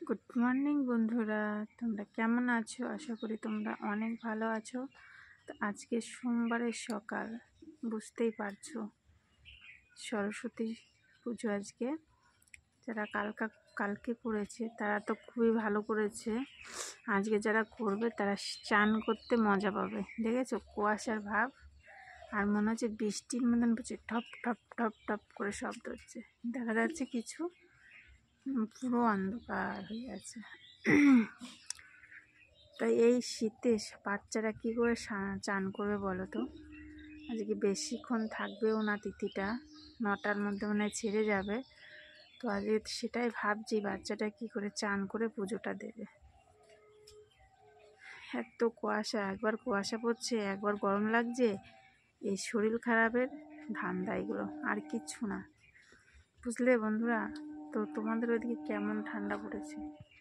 Good morning বন্ধুরা, তোমরা কেমন আছো? আশা করি তোমরা অনেক ভালো আছো। তো আজকে সোমবারের সকাল, বুঝতেই পারছো সরস্বতী পুজো আজকে। যারা কালকে করেছে তারা তো খুবই ভালো করেছে, আজকে যারা করবে তারা চান করতে মজা পাবে। দেখেছো কুয়াশার ভাব, আর মনে হচ্ছে বৃষ্টির মতন পড়ছে, ঠপ ঠপ ঠপ ঠপ করে শব্দ হচ্ছে, দেখা যাচ্ছে কিছু, পুরো অন্ধকার হয়ে আছে। তাই এই শীতে বাচ্চারা কী করে চান করবে বলো তো? আজকে বেশিক্ষণ থাকবেও না, তিথিটা 9টার মধ্যে মনে হয় ছেড়ে যাবে। তো আজকে সেটাই ভাবছি, বাচ্চাটা কি করে চান করে পুজোটা দেবে। এত কুয়াশা, একবার কুয়াশা পড়ছে, একবার গরম লাগছে। এই শরীর খারাপের ধান্দা এগুলো, আর কিচ্ছু না, বুঝলে বন্ধুরা? তো তোমাদের ওইদিকে কেমন ঠান্ডা পড়েছে?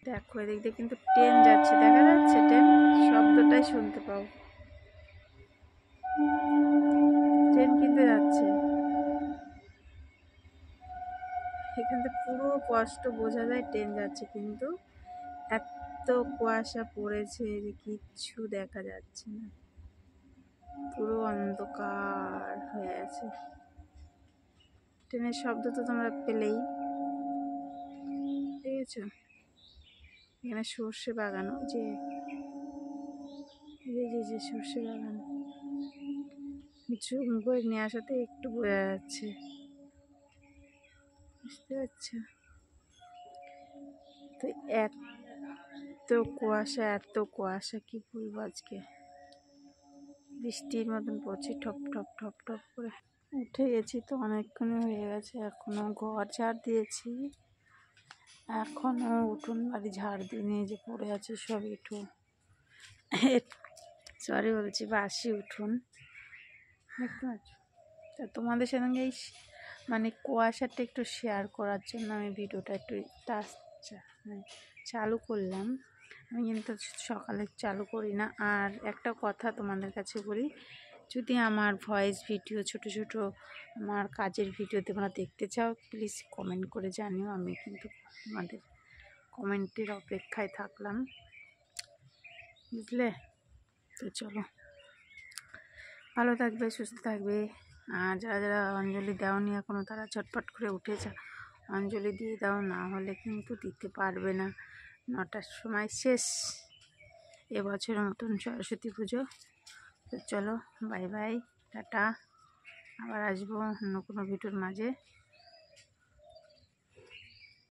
দেখো এদিক দিয়ে কিন্তু ট্রেন যাচ্ছে, দেখা যাচ্ছে ট্রেন, শব্দটাই শুনতে পাও, ট্রেন কিন্তু যাচ্ছে। এখান থেকে পুরো কষ্ট বোঝা যায়, ট্রেন যাচ্ছে, কিন্তু এত কুয়াশা পড়েছে যে কিচ্ছু দেখা যাচ্ছে না, পুরো অন্ধকার হয়ে আছে। ট্রেনের শব্দ তো তোমরা পেলেই, দেখেছো? এখানে সর্ষে বাগান, যে সর্ষে বাগান, জুম করে নিয়ে আসাতে একটু বোঝা যাচ্ছে, বুঝতে পারছো? তো এত কুয়াশা কি বলবো, আজকে বৃষ্টির মতন পড়ছে, ঠপ ঠপ ঠপ ঠপ করে। উঠে গেছি তো অনেকক্ষণ হয়ে গেছে, এখনো ঘর ঝাড় দিয়েছি, এখনো উঠোন বাড়ি ঝাড় দিয়ে নিয়ে যে পড়ে আছে সব উঠোন, সরি বলছি, বাসি উঠোন, দেখতে পাচ্ছ? তা তোমাদের সঙ্গে এই মানে কুয়াশাটা একটু শেয়ার করার জন্য আমি ভিডিওটা একটু চালু করলাম। আমি কিন্তু সকালে চালু করি না। আর একটা কথা তোমাদের কাছে বলি, যদি আমার ভয়েস ভিডিও, ছোট ছোট আমার কাজের ভিডিও তোমরা দেখতে চাও, প্লিজ কমেন্ট করে জানিও, আমি কিন্তু তোমাদের কমেন্টের অপেক্ষায় থাকলাম, বুঝলে? তো চলো, ভালো থাকবে, সুস্থ থাকবে। আর যারা যারা অঞ্জলি দাওনি এখনও, তারা চটপট করে উঠে অঞ্জলি দিয়ে দাও, না হলে কিন্তু দিতে পারবে না। 9টার সময় শেষ এবছরের মতন সরস্বতী পুজো। তো চলো, বাই বাই, টাটা, আবার আসবো অন্য কোনো ভিডিওর মাঝে।